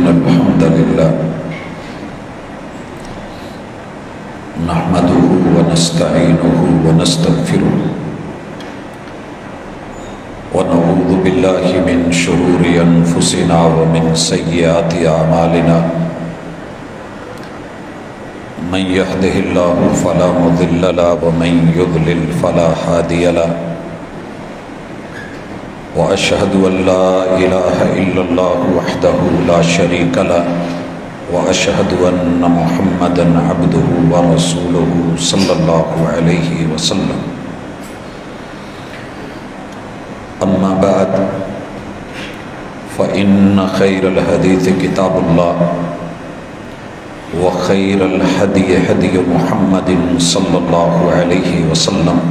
إن الحمد لله نحمده ونستعينه ونستغفره ونعوذ بالله من شرور أنفسنا ومن سيئات أعمالنا من يهده الله فلا مضل له ومن يضلل فلا هادي له وأشهد أن لا إله إلا الله وحده لا شريك له وأشهد أن محمدًا عبده ورسوله صلى الله عليه وسلم أما بعد فإن خير الحديث كتاب الله وخير الهدي هدي محمد صلى الله عليه وسلم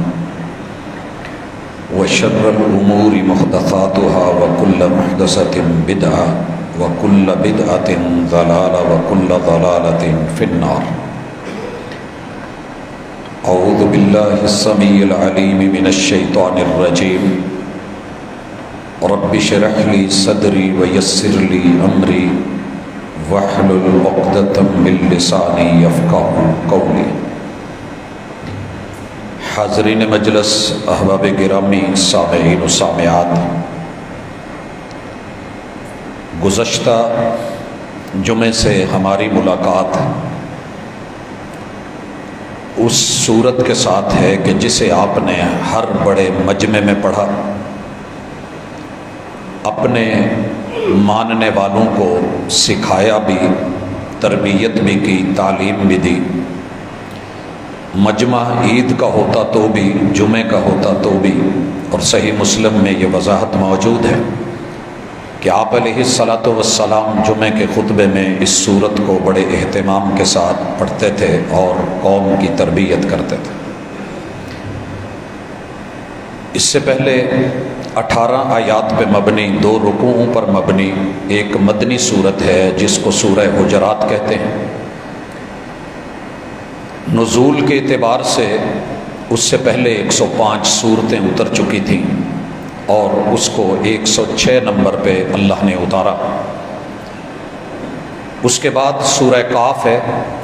وشر الأمور محدثاتها وكل محدثة بدعة وكل بدعة ضلالة وكل ضلالة في النار. أعوذ بالله السميع العليم من الشيطان الرجيم. رب اشرح لي صدري ويسر لي أمري واحلل عقدة من لساني يفقهوا قولي. حاضرین مجلس، احباب گرامی، سامعین و سامعات، گزشتہ جمعے سے ہماری ملاقات اس سورت کے ساتھ ہے کہ جسے آپ نے ہر بڑے مجمع میں پڑھا، اپنے ماننے والوں کو سکھایا بھی، تربیت بھی کی، تعلیم بھی دی۔ مجمع عید کا ہوتا تو بھی، جمعے کا ہوتا تو بھی، اور صحیح مسلم میں یہ وضاحت موجود ہے کہ آپ علیہ الصلاۃ والسلام جمعے کے خطبے میں اس سورت کو بڑے اہتمام کے ساتھ پڑھتے تھے اور قوم کی تربیت کرتے تھے۔ اس سے پہلے 18 آیات پہ مبنی، 2 رکوعوں پر مبنی ایک مدنی سورت ہے جس کو سورہ حجرات کہتے ہیں۔ نزول کے اعتبار سے اس سے پہلے 105 سورتیں اتر چکی تھیں اور اس کو 106 نمبر پہ اللہ نے اتارا۔ اس کے بعد سورہ کاف ہے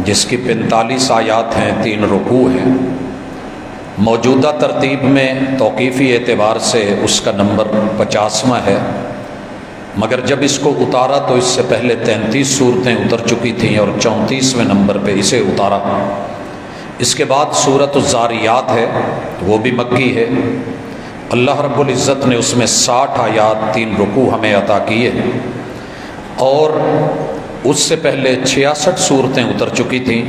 جس کی 45 آیات ہیں، 3 رکوع ہیں۔ موجودہ ترتیب میں توقیفی اعتبار سے اس کا نمبر 50واں ہے، مگر جب اس کو اتارا تو اس سے پہلے 33 سورتیں اتر چکی تھیں اور 34ویں نمبر پہ اسے اتارا۔ اس کے بعد سورۃ الزاریات ہے، وہ بھی مکی ہے۔ اللہ رب العزت نے اس میں 60 آیات، 3 رکوع ہمیں عطا کیے، اور اس سے پہلے 66 سورتیں اتر چکی تھیں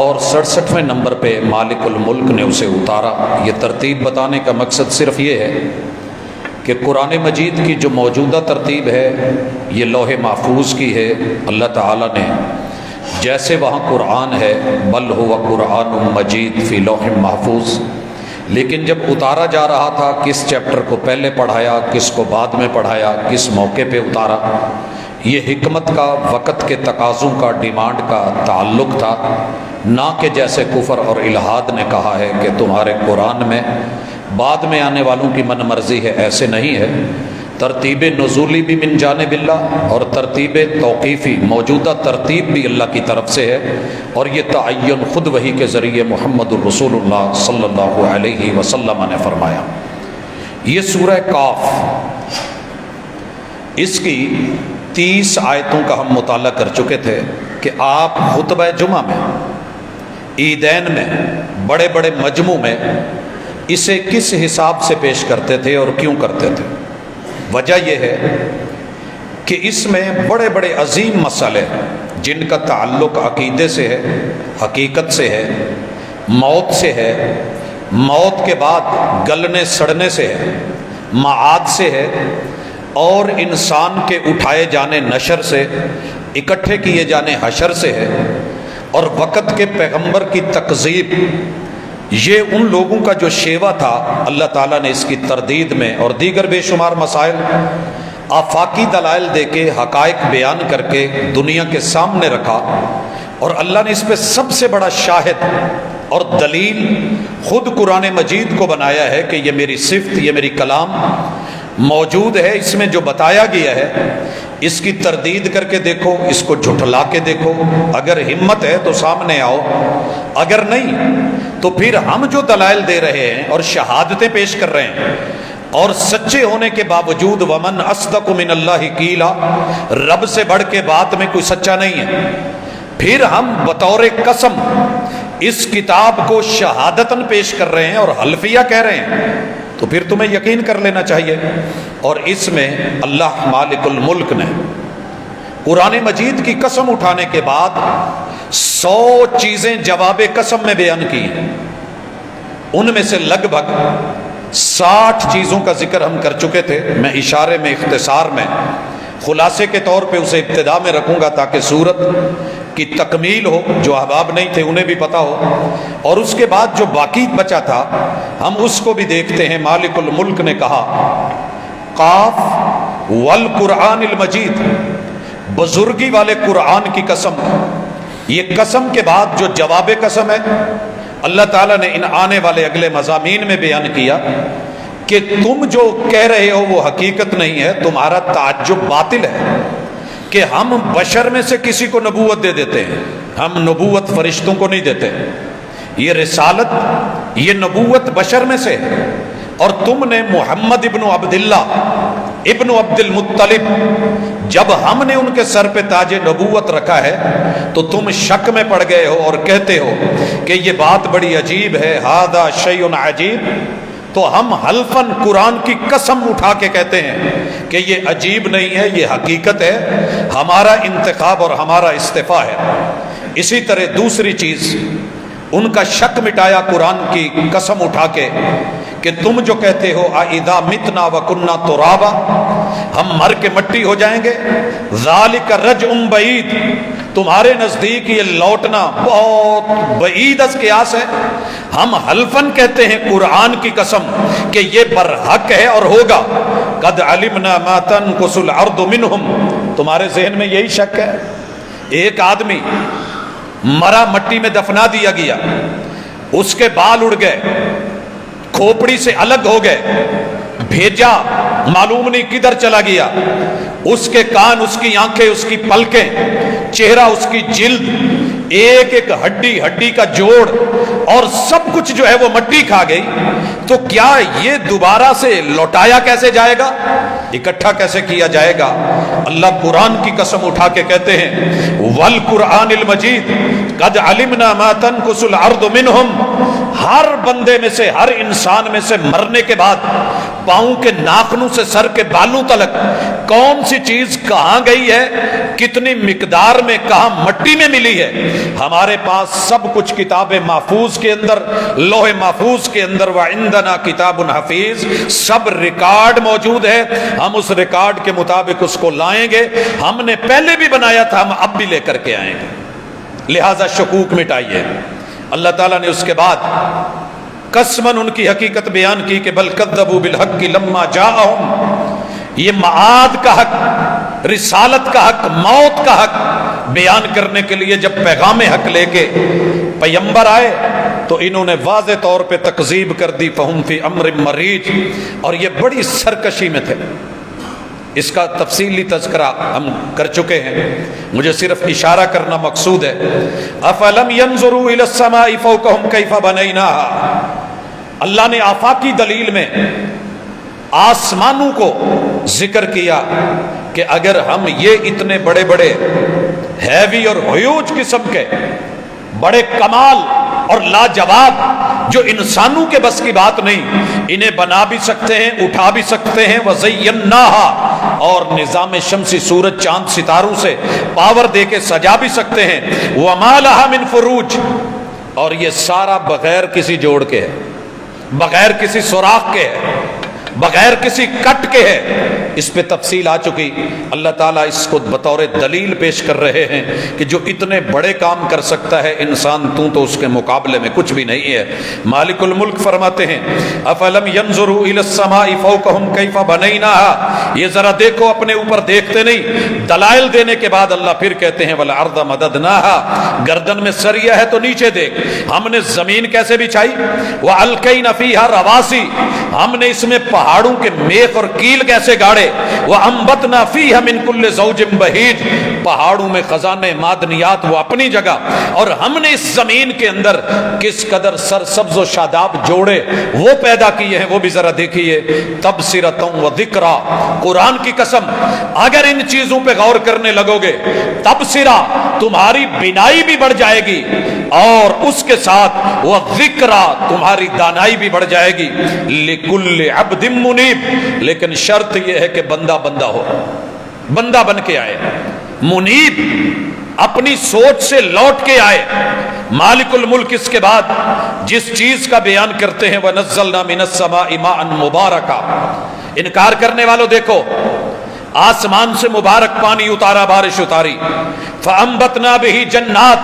اور 67ویں نمبر پہ مالک الملک نے اسے اتارا۔ یہ ترتیب بتانے کا مقصد صرف یہ ہے کہ قرآن مجید کی جو موجودہ ترتیب ہے یہ لوح محفوظ کی ہے۔ اللہ تعالیٰ نے جیسے وہاں قرآن ہے، بل ہوا قرآن مجید فی لوح محفوظ، لیکن جب اتارا جا رہا تھا کس چیپٹر کو پہلے پڑھایا، کس کو بعد میں پڑھایا، کس موقع پہ اتارا، یہ حکمت کا، وقت کے تقاضوں کا، ڈیمانڈ کا تعلق تھا، نہ کہ جیسے کفر اور الحاد نے کہا ہے کہ تمہارے قرآن میں بعد میں آنے والوں کی من مرضی ہے۔ ایسے نہیں ہے۔ ترتیب نزولی بھی من جانب اللہ اور ترتیب توقیفی، موجودہ ترتیب بھی اللہ کی طرف سے ہے، اور یہ تعین خود وحی کے ذریعے محمد الرسول اللہ صلی اللہ علیہ وسلم نے فرمایا۔ یہ سورہ کاف، اس کی 30 آیتوں کا ہم مطالعہ کر چکے تھے کہ آپ خطبہ جمعہ میں، عیدین میں، بڑے بڑے مجمع میں اسے کس حساب سے پیش کرتے تھے اور کیوں کرتے تھے۔ وجہ یہ ہے کہ اس میں بڑے بڑے عظیم مسئلے جن کا تعلق عقیدے سے ہے، حقیقت سے ہے، موت سے ہے، موت کے بعد گلنے سڑنے سے ہے، معاد سے ہے، اور انسان کے اٹھائے جانے نشر سے، اکٹھے کیے جانے حشر سے ہے، اور وقت کے پیغمبر کی تکذیب، یہ ان لوگوں کا جو شیوا تھا، اللہ تعالیٰ نے اس کی تردید میں اور دیگر بے شمار مسائل، آفاقی دلائل دے کے، حقائق بیان کر کے دنیا کے سامنے رکھا، اور اللہ نے اس پہ سب سے بڑا شاہد اور دلیل خود قرآن مجید کو بنایا ہے کہ یہ میری صفت، یہ میری کلام موجود ہے، اس میں جو بتایا گیا ہے اس کی تردید کر کے دیکھو، اس کو جھٹلا کے دیکھو، اگر ہمت ہے تو سامنے آؤ، اگر نہیں تو پھر ہم جو دلائل دے رہے ہیں اور شہادتیں پیش کر رہے ہیں اور سچے ہونے کے باوجود ومن اصدق من اللہ قیلا، رب سے بڑھ کے بات میں کوئی سچا نہیں ہے، پھر ہم بطور قسم اس کتاب کو شہادتاً پیش کر رہے ہیں اور حلفیہ کہہ رہے ہیں، تو پھر تمہیں یقین کر لینا چاہیے۔ اور اس میں اللہ مالک الملک نے قرآن مجید کی قسم اٹھانے کے بعد 100 چیزیں جواب قسم میں بیان کی ہیں، ان میں سے لگ بھگ 60 چیزوں کا ذکر ہم کر چکے تھے۔ میں اشارے میں اختصار میں خلاصے کے طور پہ اسے ابتدا میں رکھوں گا تاکہ سورت کی تکمیل ہو، جو احباب نہیں تھے انہیں بھی پتہ ہو، اور اس کے بعد جو باقی بچا تھا ہم اس کو بھی دیکھتے ہیں۔ مالک الملک نے کہا قاف والقرآن المجید، بزرگی والے قرآن کی قسم۔ یہ قسم کے بعد جو جواب قسم ہے اللہ تعالیٰ نے ان آنے والے اگلے مضامین میں بیان کیا کہ تم جو کہہ رہے ہو وہ حقیقت نہیں ہے، تمہارا تعجب باطل ہے کہ ہم بشر میں سے کسی کو نبوت دے دیتے ہیں، ہم نبوت فرشتوں کو نہیں دیتے، یہ رسالت یہ نبوت بشر میں سے ہے، اور تم نے محمد ابن عبداللہ ابن عبد المطلب، جب ہم نے ان کے سر پہ تاج نبوت رکھا ہے تو تم شک میں پڑ گئے ہو اور کہتے ہو کہ یہ بات بڑی عجیب ہے، ھذا شیء عجیب۔ تو ہم حلفاً قرآن کی قسم اٹھا کے کہتے ہیں کہ یہ عجیب نہیں ہے، یہ حقیقت ہے، ہمارا انتخاب اور ہمارا استعفیٰ ہے۔ اسی طرح دوسری چیز، ان کا شک مٹایا قرآن کی قسم اٹھا کے کہ تم جو کہتے ہو اذا متنا وکنا ترابا، ہم مر کے مٹی ہو جائیں گے، ذالک رجع بعید، تمہارے نزدیک یہ لوٹنا بہت بعید از قیاس ہے۔ ہم حلفاً کہتے ہیں قرآن کی قسم کہ یہ برحق ہے اور ہوگا۔ قد علمنا ما تنقص الارض منہم، تمہارے ذہن میں یہی شک ہے؟ ایک آدمی مرا مٹی میں دفنا دیا گیا، اس کے بال اڑ گئے، کھوپڑی سے الگ ہو گئے، بھیجا معلوم نہیں کدھر چلا گیا، اس کے کان، اس کی آنکھیں، اس کی پلکیں، چہرہ، اس کی جلد، ایک ایک ہڈی ہڈی کا جوڑ اور سب کچھ جو ہے وہ مٹی کھا گئی، تو کیا یہ دوبارہ سے لوٹایا کیسے جائے گا، اکٹھا کیسے کیا جائے گا؟ اللہ قرآن کی قسم اٹھا کے کہتے ہیں والقرآن المجید قد علمنا ما تنقص الارض منہم، ہر بندے میں سے، ہر انسان میں سے مرنے کے بعد پاؤں کے ناخنوں سے سر کے بالوں تلک کون سی چیز کہاں گئی ہے، کتنی مقدار میں، کہاں مٹی میں ملی ہے، ہمارے پاس سب کچھ کتاب محفوظ کے اندر، لوح محفوظ کے اندر، وعندنا کتاب حفیظ، سب ریکارڈ موجود ہے، ہم اس ریکارڈ کے مطابق اس کو لائیں گے، ہم نے پہلے بھی بنایا تھا، ہم اب بھی لے کر کے آئیں گے، لہذا شکوک مٹائیے۔ اللہ تعالیٰ نے اس کے بعد قسماً ان کی حقیقت بیان کی کہ بل کذبوا بالحق لما جاءہم، یہ معاد کا حق، رسالت کا حق، موت کا حق بیان کرنے کے لیے جب پیغام حق لے کے پیغمبر آئے تو انہوں نے واضح طور پہ تکذیب کر دی، فہم فی امر مریج، اور یہ بڑی سرکشی میں تھے۔ اس کا تفصیلی تذکرہ ہم کر چکے ہیں، مجھے صرف اشارہ کرنا مقصود ہے۔ افلم ينظروا الى السماء فوقهم كيف بنيناها، اللہ نے آفاقی دلیل میں آسمانوں کو ذکر کیا کہ اگر ہم یہ اتنے بڑے بڑے ہیوی اور ہیوج قسم کے بڑے کمال اور لاجواب جو انسانوں کے بس کی بات نہیں، انہیں بنا بھی سکتے ہیں، اٹھا بھی سکتے ہیں، وَزَيَّنَّاهَا، اور نظام شمسی سورج چاند ستاروں سے پاور دے کے سجا بھی سکتے ہیں، وَمَا لَهَا مِن فُرُوجٍ، اور یہ سارا بغیر کسی جوڑ کے ہے، بغیر کسی سوراخ کے ہے، بغیر کسی کٹ کے ہے، اس پہ تفصیل آ چکی. اللہ تعالیٰ اس کو بطور دلیل پیش کر رہے ہیں کہ جو اتنے بڑے کام کر سکتا ہے انسان، تو اس کے مقابلے میں کچھ بھی نہیں ہے. مالک الملک فرماتے ہیں افلم ينظروا الى السماء فوقهم كيف بنيناها، یہ ذرا دیکھو اپنے اوپر، دیکھتے نہیں. دلائل دینے کے بعد اللہ پھر کہتے ہیں والارض مددناها، گردن میں سریا ہے تو نیچے دیکھ، ہم نے زمین کیسے بچھائی. والقینا فیہا رواسی، ہم نے اس میں پہاڑوں کے میخ اور کیل کیسے گاڑے. وانبتنا فیہا من کل زوج بہیج، پہاڑوں میں خزانے معدنیات وہ اپنی جگہ، اور ہم نے اس زمین کے اندر کس قدر سرسبز و شاداب جوڑے وہ پیدا کیے ہیں، وہ بھی ذرا دیکھیے. تبصرۃ و ذکرا، قرآن کی قسم اگر ان چیزوں پہ غور کرنے لگو گے، تبصرہ تمہاری بینائی بھی بڑھ جائے گی، اور اس کے ساتھ وہ ذکرا تمہاری دانائی بھی بڑھ جائے گی. لکل عبد منیب، لیکن شرط یہ ہے کہ بندہ ہو، بندہ بن کے آئے، منیب اپنی سوچ سے لوٹ کے آئے. مالک الملک اس کے بعد جس چیز کا بیان کرتے ہیں وَنَزَّلْنَا مِنَ السَّمَاءِ مَاءً مُبَارَكًا، انکار کرنے والوں دیکھو، آسمان سے مبارک پانی اتارا، بارش اتاری. فَأَنبَتْنَا بِهِ جَنَّاتٍ،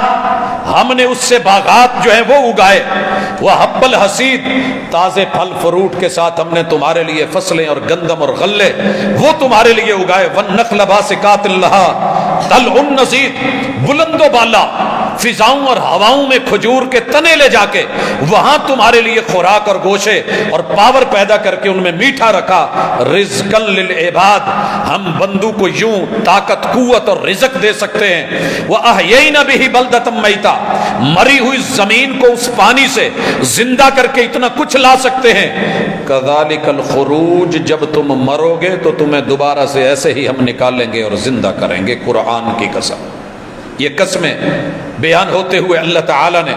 ہم نے اس سے باغات جو ہیں وہ اگائے. وَحَبَّ الْحَصِيدِ، تازے پھل فروٹ کے ساتھ ہم نے تمہارے لیے فصلیں اور گندم اور غلے وہ تمہارے لیے اگائے. وَالنَّخْلَ بَاسِقَاتٍ لَهَا طَلْعٌ نَضِيدٌ، بلند و بالا فضاؤں اور ہواؤں میں کھجور کے تنے لے جا کے وہاں تمہارے لیے خوراک اور گوشے اور پاور پیدا کر کے ان میں میٹھا رکھا. رزقاً للعباد، ہم بندوں کو یوں طاقت قوت اور رزق دے سکتے ہیں. وَأَحْيَيْنَا بِهِ بَلْدَةً مَيْتًا، مری ہوئی زمین کو اس پانی سے زندہ کر کے اتنا کچھ لا سکتے ہیں. كَذَلِكَ الْخُرُوجُ، جب تم مرو گے تو تمہیں دوبارہ سے ایسے ہی ہم نکالیں گے اور زندہ کریں گے. قرآن کی قسم. یہ قسمیں بیان ہوتے ہوئے اللہ تعالیٰ نے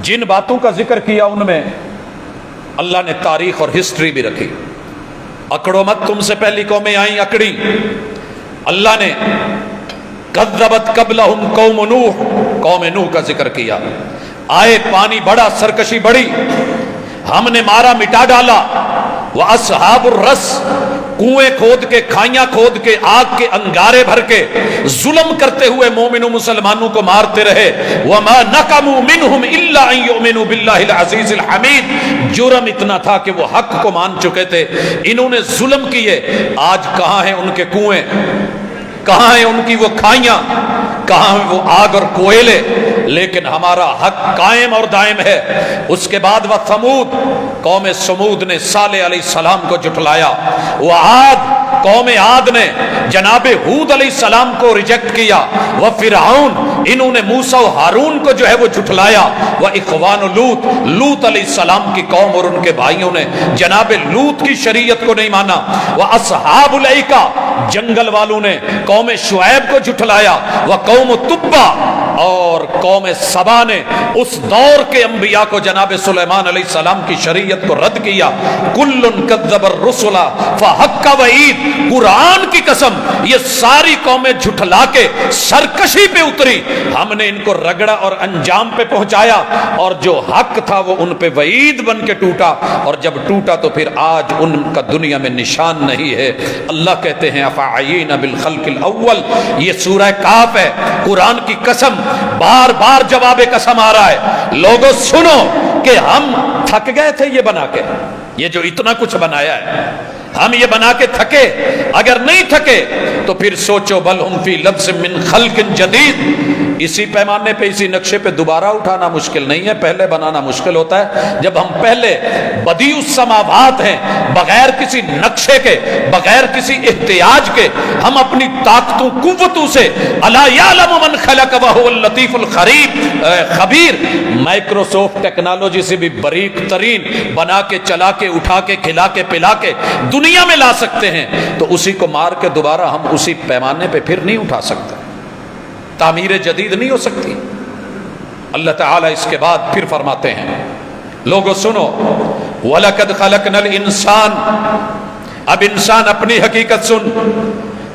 جن باتوں کا ذکر کیا ان میں اللہ نے تاریخ اور ہسٹری بھی رکھی. اکڑو مت، تم سے پہلی قومیں آئیں اکڑی. اللہ نے کذبت قبلہم قوم نوح، قوم نوح کا ذکر کیا. آئے پانی بڑا، سرکشی بڑی، ہم نے مارا مٹا ڈالا. وَأَصْحَابُ الرَّسِّ، کنویں کھود کے، کھائیاں کھود کے، آگ کے انگارے بھر کے ظلم کرتے ہوئے مومنوں مسلمانوں کو مارتے رہے. وَمَا نَقَمُوا مِنْهُمْ إِلَّا أَن يُؤْمِنُوا بِاللَّهِ الْعَزِيزِ الْحَمِيدِ، جرم اتنا تھا کہ وہ حق کو مان چکے تھے، انہوں نے ظلم کیے. آج کہاں ہیں ان کے کنویں، کہاں ہیں ان کی وہ کھائیاں، کہاں ہیں وہ آگ اور کوئلے. لیکن ہمارا حق قائم اور دائم ہے. اس کے بعد وہ ثمود، قوم سمود نے صالح علیہ السلام کو جھٹلایا. وہ عاد، قوم عاد نے جناب ہود علیہ السلام کو ریجیکٹ کیا. وہ فرعون، انہوں نے موسیٰ و ہارون کو جو ہے وہ جھٹلایا. وہ اخوان لوط، لوط علیہ السلام کی قوم اور ان کے بھائیوں نے جناب لوط کی شریعت کو نہیں مانا. وہ اصحاب الایکہ، جنگل والوں نے قوم شعیب کو جھٹلایا. وہ قوم تبا، اور قوم سبا نے اس دور کے انبیاء کو جناب سلیمان علیہ السلام کی شریعت کو رد کیا. کل کذب الرسل فحق وعید، قرآن کی قسم یہ ساری قومیں جھٹلا کے سرکشی پہ اتری. ہم نے ان کو رگڑا اور انجام پہ پہنچایا، اور جو حق تھا وہ ان پہ وعید بن کے ٹوٹا. اور جب ٹوٹا تو پھر آج ان کا دنیا میں نشان نہیں ہے. اللہ کہتے ہیں افعینا بالخلق الاول، یہ سورہ کاف ہے. قرآن کی قسم بار بار جواب قسم آ رہا ہے. لوگوں سنو کہ ہم تھک گئے تھے یہ بنا کے، یہ جو اتنا کچھ بنایا ہے ہم یہ بنا کے تھکے؟ اگر نہیں تھکے تو پھر سوچو بل ہم فی لبس من خلق جدید. اسی پیمانے پہ، اسی نقشے پہ دوبارہ اٹھانا مشکل نہیں ہے، پہلے بنانا مشکل ہوتا ہے. جب ہم پہلے بدیع السماوات ہیں، بغیر کسی نقشے کے، بغیر کسی احتیاج کے، ہم اپنی طاقتوں قوتوں سے الا یعلم من خلق وهو اللطیف خبیر، مائکروسافٹ ٹیکنالوجی سے بھی باریک ترین بنا کے، چلا کے، اٹھا کے، کھلا کے، پلا کے دنیا میں لا سکتے ہیں. تو اسی کو مار کے دوبارہ ہم اسی پیمانے پہ پھر نہیں اٹھا سکتے، تعمیر جدید نہیں ہو سکتی. اللہ تعالیٰ اس کے بعد پھر فرماتے ہیں لوگوں سنو وَلَقَدْ خَلَقْنَا الْإِنسَانَ، اب انسان اپنی حقیقت سن.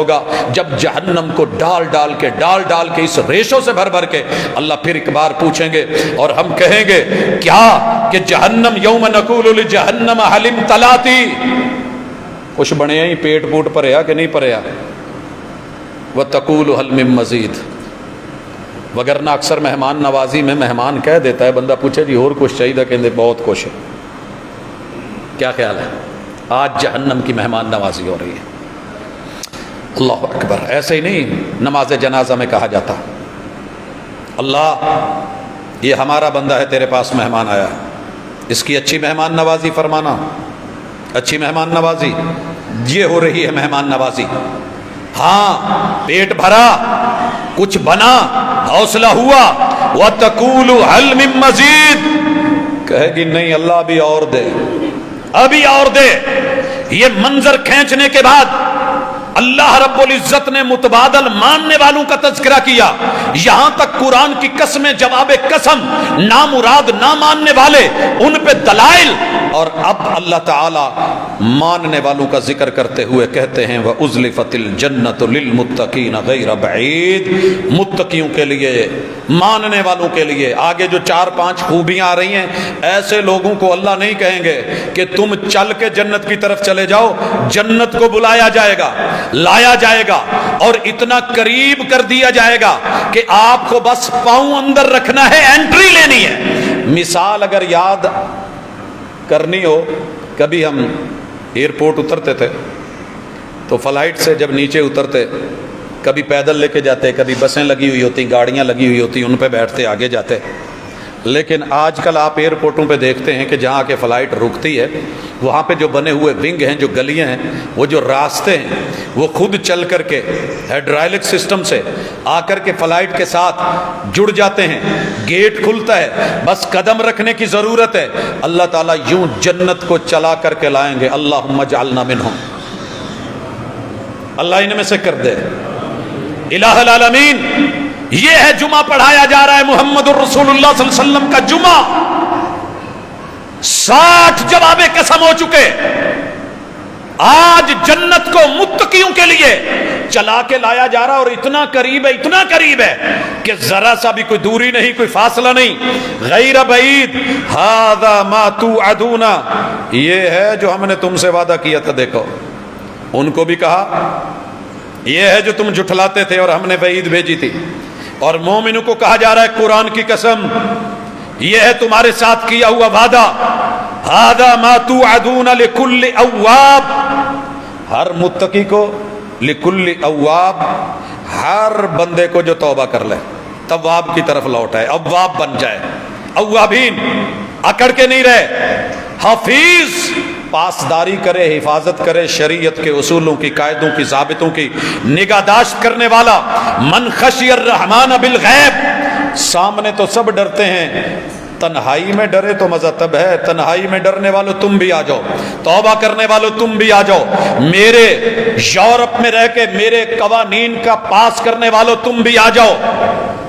ہوگا جب جہنم کو ڈال ڈال کے اس ریشوں سے بھر کے اللہ پھر ایک بار پوچھیں گے اور ہم کہیں گے کیا کہ جہنم یوم نقول لجہنم هل امتلاتی، کچھ بنے ہی پیٹ پوٹ پریا کہ نہیں پریا، وتقول هل من مزید، وگرنہ اکثر مہمان نوازی میں مہمان کہہ دیتا ہے، بندہ پوچھے جی اور کچھ چاہیے، کہتے بہت کچھ ہے۔ کیا خیال ہے؟ آج جہنم کی مہمان نوازی ہو رہی ہے۔ اللہ اکبر۔ ایسے ہی نہیں نماز جنازہ میں کہا جاتا اللہ یہ ہمارا بندہ ہے تیرے پاس مہمان آیا، اس کی اچھی مہمان نوازی فرمانا، اچھی مہمان نوازی، یہ ہو رہی ہے مہمان نوازی۔ ہاں پیٹ بھرا، کچھ بنا، حوصلہ ہوا، وَتَقُولُ هَلْ مِن مَزِيدٍ، کہے گی نہیں اللہ ابھی اور دے، ابھی اور دے۔ یہ منظر کھینچنے کے بعد اللہ رب العزت نے متبادل ماننے والوں کا تذکرہ کیا، یہاں تک قرآن کی قسمیں جواب قسم، نامراد نہ ماننے والے ان پہ دلائل، اور اب اللہ تعالی ماننے والوں کا ذکر کرتے ہوئے کہتے ہیں وَأُزْلِفَتِ الْجَنَّةُ لِلْمُتَّقِينَ غَيْرَ بَعِيدٍ، متقیوں کے لیے، ماننے والوں کے لیے۔ آگے جو 4-5 خوبیاں آ رہی ہیں، ایسے لوگوں کو اللہ نہیں کہیں گے کہ تم چل کے جنت کی طرف چلے جاؤ، جنت کو بلایا جائے گا، لایا جائے گا اور اتنا قریب کر دیا جائے گا کہ آپ کو بس پاؤں اندر رکھنا ہے، انٹری لینی ہے۔ مثال اگر یاد کرنی ہو، کبھی ہم ایئرپورٹ اترتے تھے تو فلائٹ سے جب نیچے اترتے، کبھی پیدل لے کے جاتے، کبھی بسیں لگی ہوئی ہوتی، گاڑیاں لگی ہوئی ہوتی، ان پہ بیٹھتے آگے جاتے۔ لیکن آج کل آپ ایئرپورٹوں پہ دیکھتے ہیں کہ جہاں کے فلائٹ رکتی ہے وہاں پہ جو بنے ہوئے ونگ ہیں، جو گلیاں ہیں، وہ جو راستے ہیں، وہ خود چل کر کے ہائیڈرالک سسٹم سے آ کر کے فلائٹ کے ساتھ جڑ جاتے ہیں، گیٹ کھلتا ہے، بس قدم رکھنے کی ضرورت ہے، اللہ تعالیٰ یوں جنت کو چلا کر کے لائیں گے۔ اللہم اجعلنا منہم، اللہ ان میں سے کر دے۔ الہ العالمین، یہ ہے جمعہ پڑھایا جا رہا ہے محمد الرسول اللہ صلی اللہ علیہ وسلم کا جمعہ، 60 جواب قسم ہو چکے۔ آج جنت کو متقیوں کے لیے چلا کے لایا جا رہا، اور اتنا قریب ہے، اتنا قریب ہے کہ ذرا سا بھی کوئی دوری نہیں، کوئی فاصلہ نہیں۔ غیر بعید ھذا ما توعدون، یہ ہے جو ہم نے تم سے وعدہ کیا تھا۔ دیکھو ان کو بھی کہا یہ ہے جو تم جھٹلاتے تھے اور ہم نے وعید بھیجی تھی، اور مومنوں کو کہا جا رہا ہے قرآن کی قسم یہ ہے تمہارے ساتھ کیا ہوا وعدہ۔ ھذا ما توعدون لکل اواب، ہر متقی کو، لکل اواب، ہر بندے کو جو توبہ کر لے، تواب کی طرف لوٹ آئے، اواب بن جائے۔ اوابین اکڑ کے نہیں رہے، حفیظ پاسداری کرے، حفاظت کرے، شریعت کے اصولوں کی، قاعدوں کی، ضابطوں کی نگہداشت کرنے والا۔ من خشی الرحمن بالغیب، سامنے تو سب ڈرتے ہیں، تنہائی میں ڈرے تو مزہ تب ہے۔ تنہائی میں ڈرنے والوں تم بھی آ جاؤ، توبہ کرنے والوں تم بھی آ جاؤ، میرے یورپ میں رہ کے میرے قوانین کا پاس کرنے والوں تم بھی آ جاؤ۔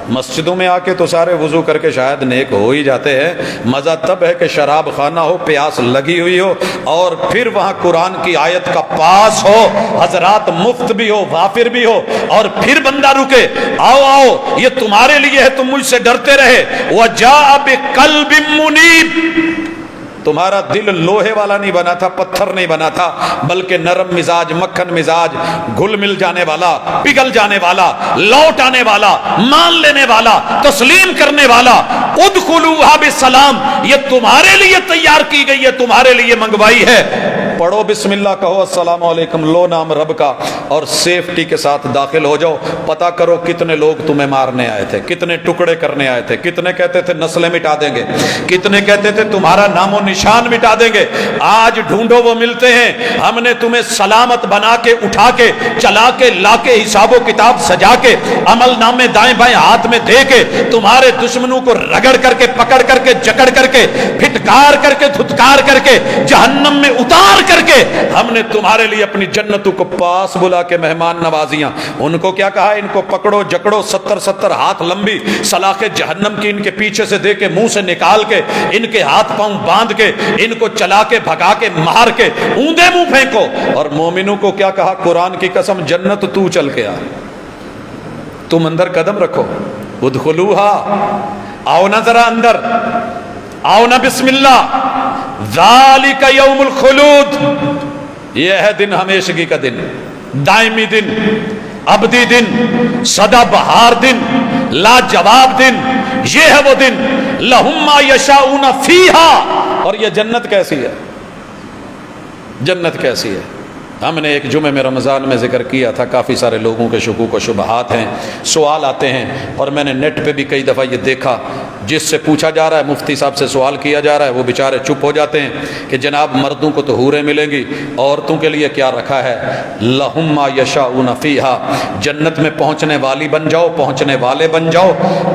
مسجدوں میں آ کے تو سارے وضو کر کے شاید نیک ہو ہی جاتے ہیں، مزہ تب ہے کہ شراب خانہ ہو، پیاس لگی ہوئی ہو، اور پھر وہاں قرآن کی آیت کا پاس ہو، حضرات مفت بھی ہو، وافر بھی ہو، اور پھر بندہ رکے، آؤ آؤ یہ تمہارے لیے ہے، تم مجھ سے ڈرتے رہے۔ وَجَاءَ بِقَلْبٍ مُنِيبٍ، تمہارا دل لوہے والا نہیں بنا تھا، پتھر نہیں بنا تھا، بلکہ نرم مزاج، مکھن مزاج، گھل مل جانے والا، پگھل جانے والا، لوٹ آنے والا، مان لینے والا، تسلیم کرنے والا۔ ادخلوها بسلام، یہ تمہارے لیے تیار کی گئی ہے، تمہارے لیے منگوائی ہے۔ پڑھو بسم اللہ، کہو السلام علیکم، لو نام رب کا، اور سیفٹی کے ساتھ داخل ہو جاؤ۔ پتہ کرو کتنے لوگ تمہیں مارنے آئے تھے، کتنے ٹکڑے کرنے آئے تھے، کتنے کہتے تھے نسلیں مٹا دیں گے، کتنے کہتے تھے تمہارا نام و نشان مٹا دیں گے۔ آج ڈھونڈو وہ ملتے ہیں، ہم نے تمہیں سلامت بنا کے، اٹھا کے، چلا کے، لا کے، حساب و کتاب سجا کے، عمل نامے دائیں بائیں ہاتھ میں دے کے، تمہارے دشمنوں کو رگڑ کر کے، پکڑ کر کے، جکڑ کر کے، پھٹکار کر کے، دھتکار کر کے، جہنم میں اتار کر کے ہم نے تمہارے لیے اپنی جنتوں کو پاس بلا کے مہمان نوازیاں. ان کو کیا کہا؟ ان کو پکڑو جکڑو 70 ہاتھ لمبی سلاخ جہنم کی ان کے پیچھے سے دے کے منہ سے نکال کے ان کے ہاتھ پاؤں باندھ کے ان کو چلا کے بھگا کے مار کے اوندے منہ پھینکو. اور مومنوں کو کیا کہا؟ قرآن کی قسم جنت تو چل کے آ, تم اندر قدم رکھو. ادخلوها, آؤ نا ذرا اندر, آؤ نا بسم اللہ. ذالک یوم الخلود, یہ ہے دن ہمیشگی کا دن, دائمی دن, ابدی دن, سدا بہار دن, لاجواب دن. یہ ہے وہ دن. لہم ما یشاؤون فیہا. اور یہ جنت کیسی ہے؟ جنت کیسی ہے؟ ہم نے ایک جمعے میں رمضان میں ذکر کیا تھا. کافی سارے لوگوں کے شکوک و شبہات ہیں, سوال آتے ہیں, اور میں نے نیٹ پہ بھی کئی دفعہ یہ دیکھا, جس سے پوچھا جا رہا ہے, مفتی صاحب سے سوال کیا جا رہا ہے, وہ بیچارے چپ ہو جاتے ہیں کہ جناب مردوں کو تو حوریں ملیں گی, عورتوں کے لیے کیا رکھا ہے؟ لہم ما یشاؤون فیہا. جنت میں پہنچنے والی بن جاؤ, پہنچنے والے بن جاؤ.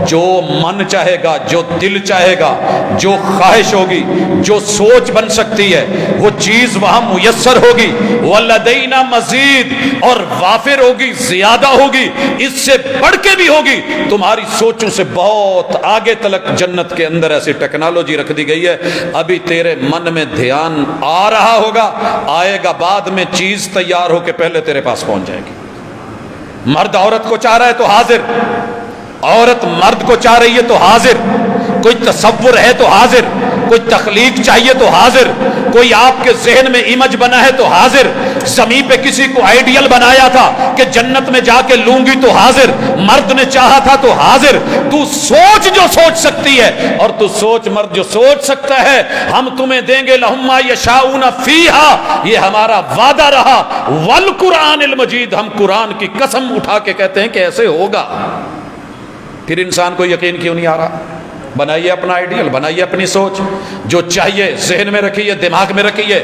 جو من چاہے گا, جو دل چاہے گا, جو خواہش ہوگی, جو سوچ بن سکتی ہے, وہ چیز وہاں میسر ہوگی. ولدینا مزید, اور وافر ہوگی, زیادہ ہوگی, اس سے بڑھ کے بھی ہوگی. تمہاری سوچوں سے بہت آگے تلک جنت کے اندر ایسی ٹیکنالوجی رکھ دی گئی ہے. ابھی تیرے من میں دھیان آ رہا ہوگا, آئے گا بعد میں, چیز تیار ہو کے پہلے تیرے پاس پہنچ جائے گی. مرد عورت کو چاہ رہا ہے تو حاضر, عورت مرد کو چاہ رہی ہے تو حاضر. کوئی تصور ہے تو حاضر, کوئی تخلیق چاہیے تو حاضر, کوئی آپ کے ذہن میں امیج بنا ہے تو حاضر. زمین پہ کسی کو آئیڈیل بنایا تھا کہ جنت میں جا کے لوں گی تو حاضر. مرد نے چاہا تھا تو حاضر. تو سوچ جو سوچ سکتی ہے, اور تو سوچ مرد جو سوچ سکتا ہے, ہم تمہیں دیں گے. لہم ما یشاؤون فیہا, یہ ہمارا وعدہ رہا. والقرآن المجید, ہم قرآن کی قسم اٹھا کے کہتے ہیں کہ ایسے ہوگا. پھر انسان کو یقین کیوں نہیں آ رہا؟ بنائیے اپنا آئیڈیل, بنائیے اپنی سوچ, جو چاہیے ذہن میں رکھیے, دماغ میں رکھیے.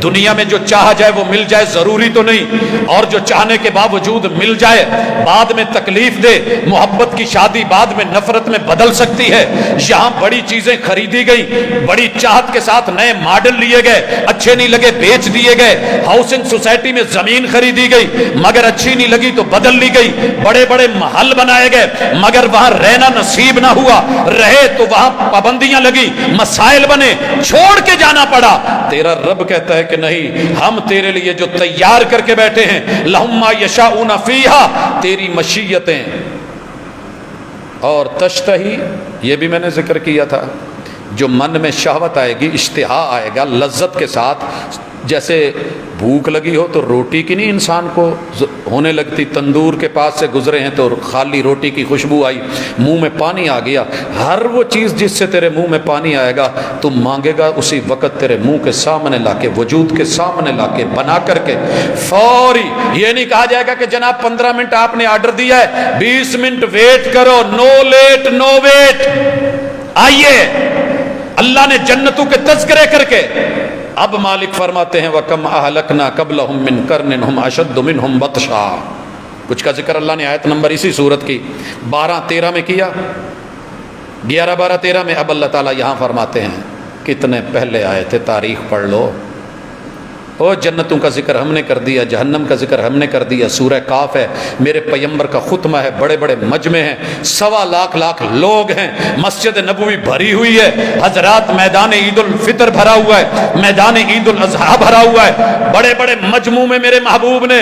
دنیا میں جو چاہا جائے وہ مل جائے ضروری تو نہیں, اور جو چاہنے کے باوجود مل جائے بعد میں تکلیف دے. محبت کی شادی بعد میں نفرت میں بدل سکتی ہے. یہاں بڑی چیزیں خریدی گئی, بڑی چاہت کے ساتھ نئے ماڈل لیے گئے, اچھے نہیں لگے بیچ دیے گئے. ہاؤسنگ سوسائٹی میں زمین خریدی گئی, مگر اچھی نہیں لگی تو بدل لی گئی. بڑے بڑے محل بنائے گئے, مگر وہاں رہنا نصیب نہ ہوا. رہے تو وہاں پابندیاں لگی, مسائل بنے, چھوڑ کے جانا پڑا. تیرا رب کہتا ہے کہ نہیں, ہم تیرے لیے جو تیار کر کے بیٹھے ہیں, لہم ما یشاؤون فیہا, تیری مشیتیں. اور تشتہی, یہ بھی میں نے ذکر کیا تھا, جو من میں شہوت آئے گی, اشتہا آئے گا لذت کے ساتھ. جیسے بھوک لگی ہو تو روٹی کی نہیں انسان کو ہونے لگتی, تندور کے پاس سے گزرے ہیں تو خالی روٹی کی خوشبو آئی, منہ میں پانی آ گیا. ہر وہ چیز جس سے تیرے منہ میں پانی آئے گا, تم مانگے گا اسی وقت تیرے منہ کے سامنے لا کے, وجود کے سامنے لا کے, بنا کر کے فوری. یہ نہیں کہا جائے گا کہ جناب 15 منٹ آپ نے آرڈر دیا ہے, 20 منٹ ویٹ کرو. نو لیٹ نو ویٹ. آئیے, اللہ نے جنتوں کے تذکرے کر کے اب مالک فرماتے ہیں وَكَمْ أَهْلَكْنَا قَبْلَهُمْ مِنْ قَرْنٍ هُمْ أَشَدُّ مِنْهُمْ بَطْشًا. کچھ کا ذکر اللہ نے آیت نمبر اسی صورت کی 12-13 میں کیا, 11-12-13 میں. اب اللہ تعالیٰ یہاں فرماتے ہیں کتنے پہلے آئے تھے, تاریخ پڑھ لو. او جنتوں کا ذکر ہم نے کر دیا, جہنم کا ذکر ہم نے کر دیا. سورہ کاف ہے, میرے پیغمبر کا خطبہ ہے, بڑے بڑے مجمع ہیں, 1.25 لاکھ لوگ ہیں, مسجد نبوی بھری ہوئی ہے. حضرات میدان عید الفطر بھرا ہوا ہے, میدان عید الاضحیٰ بھرا ہوا ہے. بڑے بڑے مجموع میں میرے محبوب نے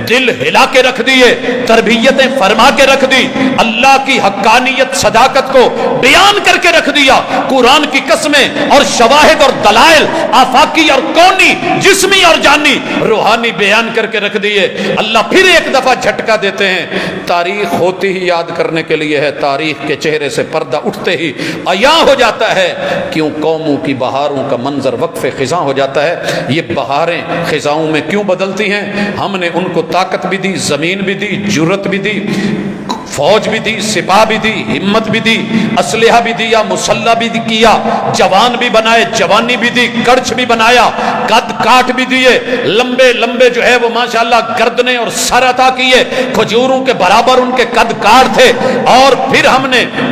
دل ہلا کے رکھ دیے, تربیتیں فرما کے رکھ دی, اللہ کی حقانیت صداقت کو بیان کر کے رکھ دیا. قرآن کی قسمیں اور شواہد اور دلائل, آفاقی اور کونی, جسمی اور جانی, روحانی بیان کر کے رکھ دیے. اللہ پھر ایک دفعہ جھٹکا دیتے ہیں, تاریخ ہوتی ہی یاد کرنے کے لیے ہے. تاریخ کے چہرے سے پردہ اٹھتے ہی عیاں ہو جاتا ہے. کیوں قوموں کی بہاروں کا منظر وقف خزاں ہو جاتا ہے. یہ بہاریں خزاؤں میں کیوں بدلتی ہیں؟ ہم نے ان کو طاقت بھی دی, زمین بھی دی, جرت بھی دی, فوج بھی دی, سپاہ بھی دی, ہمت بھی دی, اسلحہ بھی دیا, مسلح بھی کیا, جوان بھی بنائے, جوانی بھی دی, کرچ بھی بنایا, قد کاٹ بھی دیے, لمبے لمبے جو ہے وہ ماشاءاللہ گردنے اور سر عطا کیے, کھجوروں کے برابر ان کے قد کاٹ تھے. اور پھر ہم نے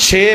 6,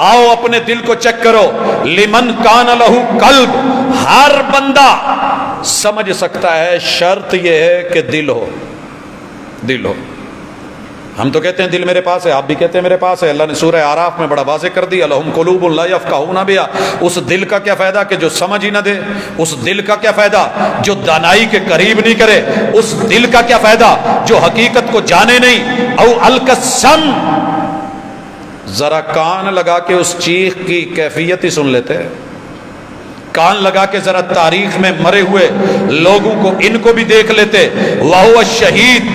آؤ اپنے دل کو چیک کرو. لمن کان لہو قلب, ہر بندہ سمجھ سکتا ہے, شرط یہ ہے کہ دل ہو. دل ہو. ہم تو کہتے ہیں دل میرے پاس ہے, آپ بھی کہتے ہیں میرے پاس ہے. اللہ نے سورہ اعراف میں بڑا واضح کر دیا, لہم قلوب لا یفقہون بہا. اس دل کا کیا فائدہ کہ جو سمجھ ہی نہ دے, اس دل کا کیا فائدہ جو دانائی کے قریب نہیں کرے, اس دل کا کیا فائدہ جو حقیقت کو جانے نہیں. او القسم, ذرا کان لگا کے اس چیخ کی کیفیت ہی سن لیتے, کان لگا کے ذرا تاریخ میں مرے ہوئے لوگوں کو ان کو بھی دیکھ لیتے. وہو الشہید,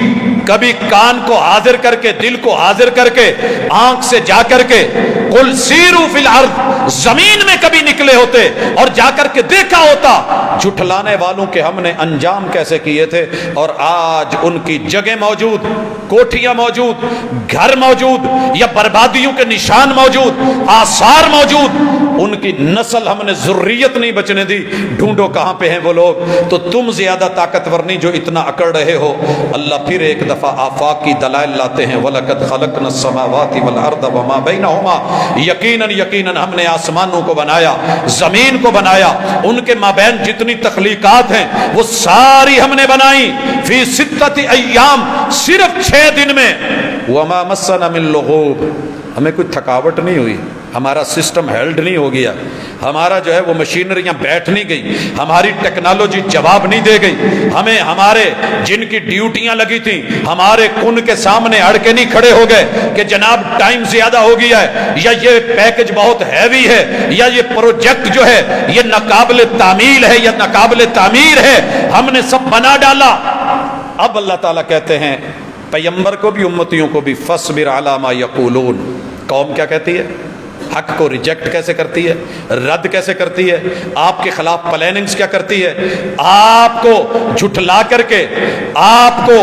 کبھی کان کو حاضر کر کے, دل کو حاضر کر کے, آنکھ سے جا کر کے قل سیروا فی الارض, زمین میں کبھی نکلے ہوتے اور جا کر کے دیکھا ہوتا جھٹلانے والوں کے ہم نے انجام کیسے کیے تھے. اور آج ان کی جگہ موجود, کوٹھیاں موجود, گھر موجود, یا بربادیوں کے نشان موجود, آثار موجود, ان کی نسل ہم نے ذریت نہیں بچنے دی. ڈھونڈو کہاں پہ ہیں وہ لوگ. تو تم زیادہ طاقتور نہیں جو اتنا اکڑ رہے ہو. اللہ پھر ایک دفعہ آفاق کی دلائل لاتے ہیں. وَلَقَدْ خَلَقْنَا السَّمَاوَاتِ وَالْأَرْضَ وَمَا بَيْنَهُمَا, یقیناً ہم نے آسمانوں کو بنایا, زمین کو بنایا, ان کے مابین جتنی تخلیقات ہیں وہ ساری ہم نے بنائی. فی ستۃ ایام, صرف 6 دن میں. وَمَا مَسَّنَا مِن لُغُوبٍ, ہمیں کوئی تھکاوٹ نہیں ہوئی, ہمارا سسٹم ہیلڈ نہیں ہو گیا, ہمارا جو ہے وہ مشینریاں بیٹھ نہیں گئی, ہماری ٹیکنالوجی جواب نہیں دے گئی. ہمیں ہمارے جن کی ڈیوٹیاں لگی تھیں ہمارے کن کے سامنے اڑ کے نہیں کھڑے ہو گئے کہ جناب ٹائم زیادہ ہو گیا ہے, یا یہ پیکج بہت ہیوی ہے, یا یہ پروجیکٹ جو ہے یہ ناقابل تعمیل ہے یا ناقابل تعمیر ہے. ہم نے سب بنا ڈالا. اب اللہ تعالیٰ کہتے ہیں پیغمبر کو بھی امتیوں کو بھی, فاصبر علی ما یقولون. قوم کیا کہتی ہے, حق کو ریجیکٹ کیسے کرتی ہے, رد کیسے کرتی ہے, آپ کے خلاف پلاننگز کیا کرتی ہے, آپ کو جھٹلا کر کے, آپ کو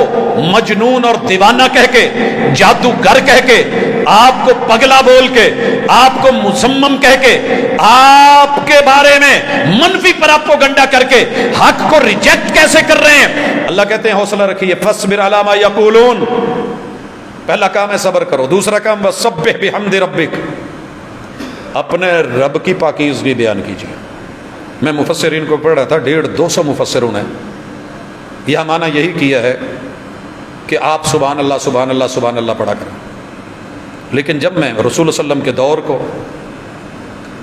مجنون اور دیوانہ کہہ کے, جادوگر کہہ کے, آپ کو پگلا بول کے, آپ کو مصمم کہہ کے, آپ کے بارے میں منفی پراپوگنڈا کر کے حق کو ریجیکٹ کیسے کر رہے ہیں. اللہ کہتے ہیں حوصلہ رکھیے, فاصبر علی ما یقولون. پہلا کام ہے صبر کرو. دوسرا کام وسبح بحمد ربک, اپنے رب کی پاکیزگی بیان کیجیے. میں مفسرین کو پڑھ رہا تھا, 150-200 مفسروں نے یہ معنی یہی کیا ہے کہ آپ سبحان اللہ سبحان اللہ سبحان اللہ پڑھا کریں. لیکن جب میں رسول صلی اللہ علیہ وسلم کے دور کو,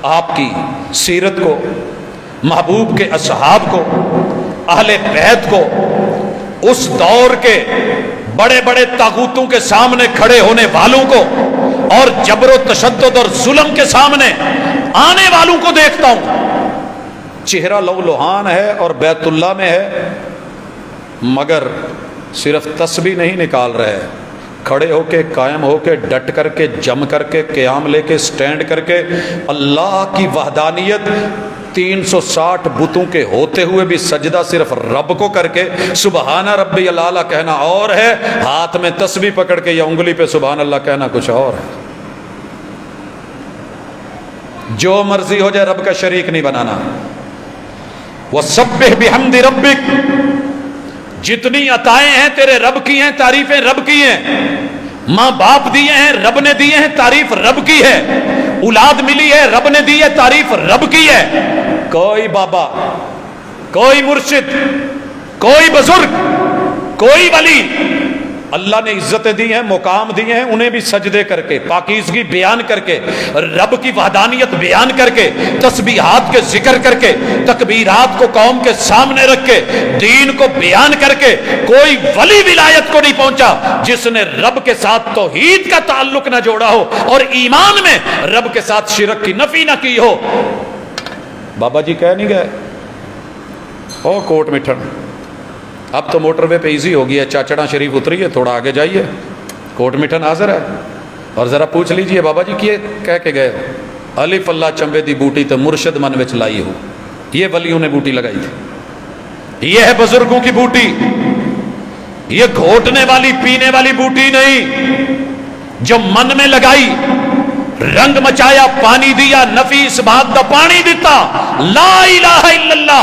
آپ کی سیرت کو, محبوب کے اصحاب کو, اہل بیت کو, اس دور کے بڑے بڑے طاغوتوں کے سامنے کھڑے ہونے والوں کو اور جبر و تشدد اور ظلم کے سامنے آنے والوں کو دیکھتا ہوں, چہرہ لو لوہان ہے اور بیت اللہ میں ہے, مگر صرف تسبیح نہیں نکال رہے, کھڑے ہو کے, قائم ہو کے, ڈٹ کر کے, جم کر کے, قیام لے کے, سٹینڈ کر کے اللہ کی وحدانیت 360 بتوں کے ہوتے ہوئے بھی سجدہ صرف رب کو کر کے سبحان ربی العالی کہنا اور ہے, ہاتھ میں تسبیح پکڑ کے یا انگلی پہ سبحان اللہ کہنا کچھ اور ہے. جو مرضی ہو جائے رب کا شریک نہیں بنانا. وسبح بحمد ربک, جتنی عطائیں ہیں تیرے رب کی ہیں, تعریفیں رب کی ہیں, ماں باپ دیے ہیں رب نے دیے ہیں, تعریف رب کی ہے, اولاد ملی ہے رب نے دی ہے, تعریف رب کی ہے. کوئی بابا, کوئی مرشد, کوئی بزرگ, کوئی ولی, اللہ نے عزتیں دی ہیں, مقام دیے ہیں, انہیں بھی سجدے کر کے, پاکیزگی بیان کر کے, رب کی وحدانیت بیان کر کے, تسبیحات کے ذکر کر کے, تکبیرات کو قوم کے سامنے رکھ کے, دین کو بیان کر کے, کوئی ولی ولایت کو نہیں پہنچا جس نے رب کے ساتھ توحید کا تعلق نہ جوڑا ہو اور ایمان میں رب کے ساتھ شرک کی نفی نہ کی ہو. بابا جی کہہ نہیں گئے او کوٹ مٹھن, اب تو موٹر وے پہ ایزی ہو گیا, چاچڑا شریف اتریے, تھوڑا آگے جائیے, کوٹ مٹھن حاضر ہے. اور ذرا پوچھ لیجئے بابا جی کیے کہہ کے گئے, الف اللہ چمبے دی بوٹی تو مرشد من وچ لائی ہو. یہ ولیوں نے بوٹی لگائی تھی, یہ ہے بزرگوں کی بوٹی, یہ گھوٹنے والی پینے والی بوٹی نہیں, جو من میں لگائی, رنگ مچایا, پانی دیا, نفی اس بات دا پانی دیتا, لا الہ الا اللہ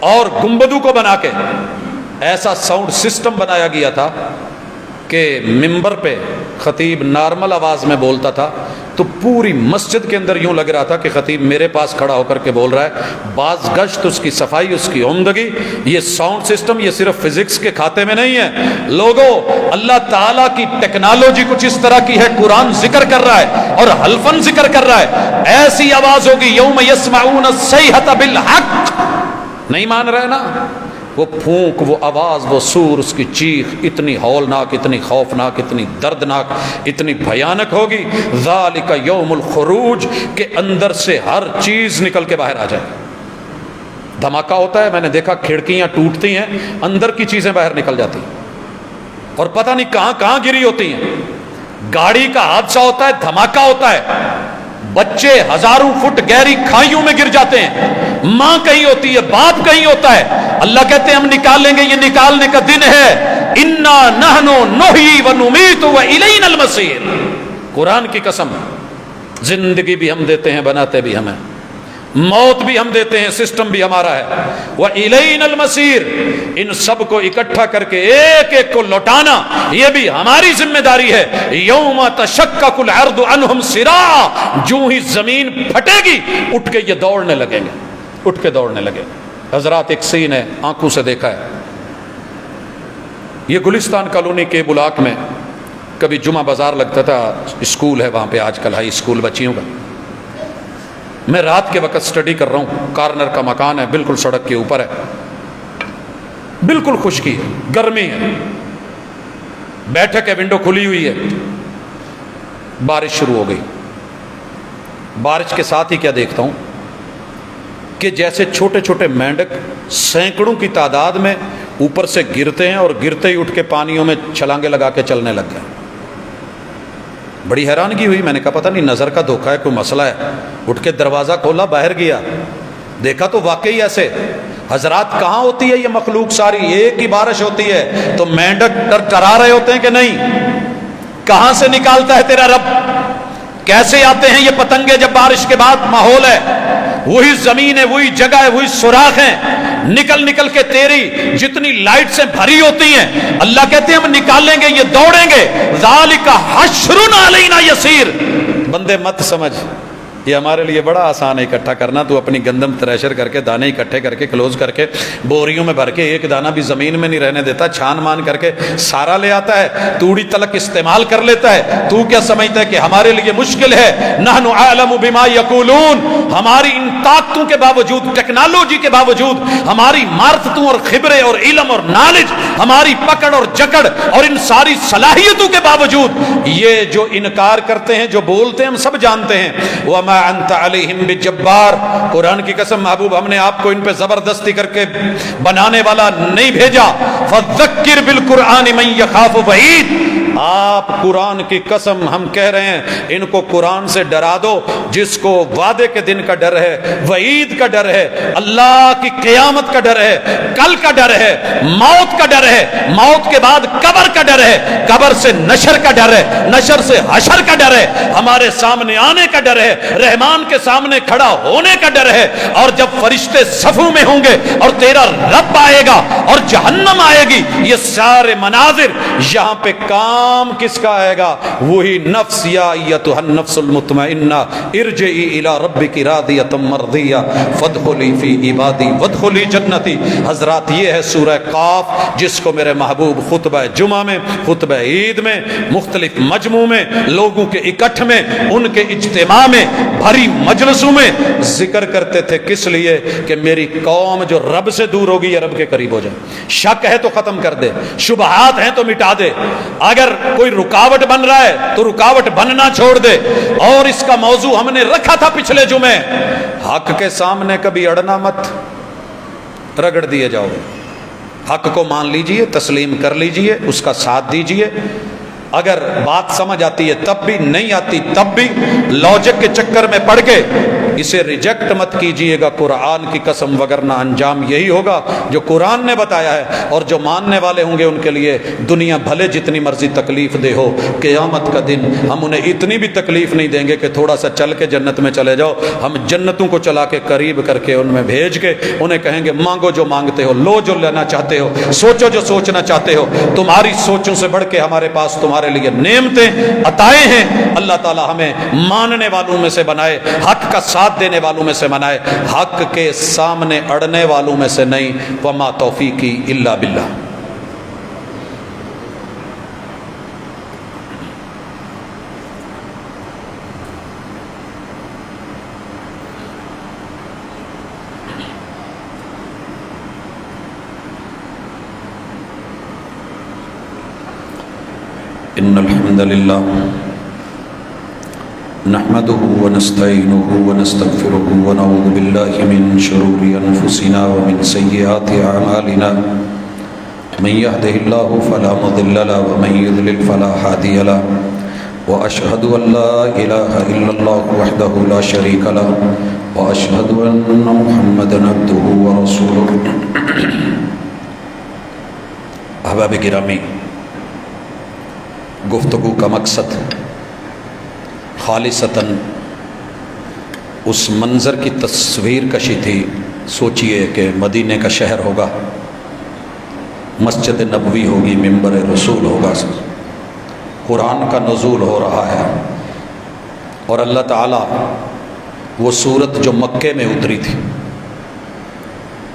اور گنبدوں کو بنا کے ایسا ساؤنڈ سسٹم بنایا گیا تھا کہ ممبر پہ خطیب نارمل آواز میں بولتا تھا تو پوری مسجد کے اندر یوں لگ رہا تھا کہ خطیب میرے پاس کھڑا ہو کر کے بول رہا ہے۔ بعض گشت، اس کی صفائی، اس کی عمدگی، یہ ساؤنڈ سسٹم یہ صرف فزکس کے کھاتے میں نہیں ہے لوگوں، اللہ تعالیٰ کی ٹیکنالوجی کچھ اس طرح کی ہے، قرآن ذکر کر رہا ہے اور حلفاً ذکر کر رہا ہے، ایسی آواز ہوگی یوم یسمعون الصیحۃ بالحق، نہیں مان رہے نا، وہ پھونک، وہ آواز، وہ سور، اس کی چیخ اتنی ہولناک، اتنی خوفناک، اتنی دردناک، اتنی بھیانک ہوگی، ذالک یوم الخروج، کہ اندر سے ہر چیز نکل کے باہر آ جائے۔ دھماکہ ہوتا ہے، میں نے دیکھا کھڑکیاں ٹوٹتی ہیں، اندر کی چیزیں باہر نکل جاتی ہیں اور پتہ نہیں کہاں کہاں گری ہوتی ہیں۔ گاڑی کا حادثہ ہوتا ہے، دھماکہ ہوتا ہے، بچے ہزاروں فٹ گہری کھائیوں میں گر جاتے ہیں، ماں کہیں ہوتی ہے، باپ کہیں ہوتا ہے، اللہ کہتے ہیں ہم نکال لیں گے، یہ نکالنے کا دن ہے، انا نحن نحیی و نمیت و الینا المصیر، قرآن کی قسم، زندگی بھی ہم دیتے ہیں، بناتے بھی ہمیں، موت بھی ہم دیتے ہیں، سسٹم بھی ہمارا ہے، وَإِلَيْنَا الْمَصِيرُ، ان سب کو اکٹھا کر کے ایک ایک کو لوٹانا یہ بھی ہماری ذمہ داری ہے۔ یوم تشقق الارض عنہم صراعا، جو ہی زمین پھٹے گی اٹھ کے یہ دوڑنے لگیں گے، اٹھ کے دوڑنے لگے۔ حضرات ایک سین ہے، آنکھوں سے دیکھا ہے، یہ گلستان کالونی کے بلاک میں کبھی جمعہ بازار لگتا تھا، اسکول ہے وہاں پہ آج کل ہائی اسکول بچیوں کا، میں رات کے وقت سٹڈی کر رہا ہوں، کارنر کا مکان ہے، بالکل سڑک کے اوپر ہے، بالکل خشکی ہے، گرمی ہے، بیٹھک ہے، ونڈو کھلی ہوئی ہے، بارش شروع ہو گئی۔ بارش کے ساتھ ہی کیا دیکھتا ہوں کہ جیسے چھوٹے چھوٹے مینڈک سینکڑوں کی تعداد میں اوپر سے گرتے ہیں اور گرتے ہی اٹھ کے پانیوں میں چھلانگے لگا کے چلنے لگ گئے۔ بڑی حیرانگی ہوئی، میں نے کہا پتہ نہیں نظر کا دھوکہ ہے، کوئی مسئلہ ہے، اٹھ کے دروازہ کھولا، باہر گیا، دیکھا تو واقعی ایسے۔ حضرات کہاں ہوتی ہے یہ مخلوق ساری؟ ایک ہی بارش ہوتی ہے تو مینڈک ٹرا رہے ہوتے ہیں کہ نہیں؟ کہاں سے نکالتا ہے تیرا رب؟ کیسے آتے ہیں یہ پتنگے جب بارش کے بعد ماحول ہے؟ وہی زمین ہے، وہی جگہ ہے، وہی سوراخ ہیں، نکل نکل کے تیری جتنی لائٹ سے بھری ہوتی ہیں، اللہ کہتے ہیں ہم نکالیں گے، یہ دوڑیں گے۔ ذالک حشر علینا یسیر، بندے مت سمجھ یہ ہمارے لیے بڑا آسان ہے اکٹھا کرنا، تو اپنی گندم تھریشر کر کے دانے اکٹھے کر کے کلوز کر کے بوریوں میں بھر کے ایک دانہ بھی زمین میں نہیں رہنے دیتا، چھان مان کر کے سارا لے آتا ہے، توڑی تلک استعمال کر لیتا ہے۔ تو کیا سمجھتا ہے کہ ہمارے لیے مشکل ہے؟ نحن اعلم بما یقولون، ہماری ان طاقتوں کے باوجود، ٹیکنالوجی کے باوجود، ہماری مارفتوں اور خبرے اور علم اور نالج، ہماری پکڑ اور جکڑ اور ان ساری صلاحیتوں کے باوجود یہ جو انکار کرتے ہیں، جو بولتے ہیں، ہم سب جانتے ہیں۔ وما انت علیہم بجبار، قرآن کی قسم محبوب ہم نے آپ کو ان پہ زبردستی کر کے بنانے والا نہیں بھیجا۔ فذکر بالقرآن من یخاف وعید، آپ قرآن کی قسم ہم کہہ رہے ہیں ان کو قرآن سے ڈرا دو جس کو وعدے کے دن کا ڈر ہے، وعید کا ڈر ہے، اللہ کی قیامت کا ڈر ہے، کل کا ڈر ہے، موت کا ڈر ہے، موت کے بعد قبر کا ڈر ہے، قبر سے نشر کا ڈر ہے، نشر سے حشر کا ڈر ہے، ہمارے سامنے آنے کا ڈر ہے، رحمان کے سامنے کھڑا ہونے کا ڈر ہے، اور جب فرشتے صفوں میں ہوں گے اور تیرا رب آئے گا اور جہنم آئے گی، یہ سارے مناظر، یہاں پہ کام کس کا آئے گا؟ وہی نفس، یا ایتھا النفس المطمئنہ ارجعی الی ربک راضیۃ مرضیہ فادخلی فی عبادی وادخلی جنتی۔ حضرات یہ ہے سورہ قاف، جس کو میرے محبوب خطبہ جمعہ میں، خطبہ عید میں، مختلف مجموع میں، لوگوں کے اکٹھ میں، ان کے اجتماع میں، بھری مجلسوں میں ذکر کرتے تھے، کس لیے؟ کہ میری قوم جو رب سے دور ہوگی یہ رب کے قریب ہو جائے۔ شک ہے تو ختم کر دے، شبہات ہیں تو مٹا دے، اگر کوئی رکاوٹ بن رہا ہے تو رکاوٹ بننا چھوڑ دے۔ اور اس کا موضوع ہم نے رکھا تھا پچھلے جمعے، حق کے سامنے کبھی اڑنا مت، رگڑ دیے جاؤ، حق کو مان لیجئے، تسلیم کر لیجئے، اس کا ساتھ دیجئے، اگر بات سمجھ آتی ہے تب بھی، نہیں آتی تب بھی، لاجک کے چکر میں پڑ کے اسے ریجیکٹ مت کیجئے گا قرآن کی قسم، وگرنہ انجام یہی ہوگا جو قرآن نے بتایا ہے۔ اور جو ماننے والے ہوں گے ان کے لیے دنیا بھلے جتنی مرضی تکلیف دے ہو، قیامت کا دن ہم انہیں اتنی بھی تکلیف نہیں دیں گے کہ تھوڑا سا چل کے جنت میں چلے جاؤ، ہم جنتوں کو چلا کے قریب کر کے ان میں بھیج کے انہیں کہیں گے مانگو جو مانگتے ہو، لو جو لینا چاہتے ہو، سوچو جو سوچنا چاہتے ہو، تمہاری سوچوں سے بڑھ کے ہمارے پاس تمہارے لیے نعمتیں عطائیں ہیں۔ اللہ تعالی ہمیں ماننے والوں میں سے بنائے، حق کا ساتھ دینے والوں میں سے بنائے، حق کے سامنے اڑنے والوں میں سے نہیں۔ وما توفیقی الا باللہ۔ ان الحمد للہ نحمده ونستعینه ونستغفره ونعوذ باللہ من شرور انفسنا ومن سیئات اعمالنا من يهده الله فلا مضل له ومن يضلل فلا هادي له واشهد ان لا اله الا الله وحده لا شريك له واشهد ان محمدا عبده ورسوله۔ احباب گرامی، گفتگو کا مقصد خالصتاً اس منظر کی تصویر کشی تھی۔ سوچئے کہ مدینے کا شہر ہوگا، مسجد نبوی ہوگی، منبر رسول ہوگا، قرآن کا نزول ہو رہا ہے، اور اللہ تعالیٰ وہ سورت جو مکے میں اتری تھی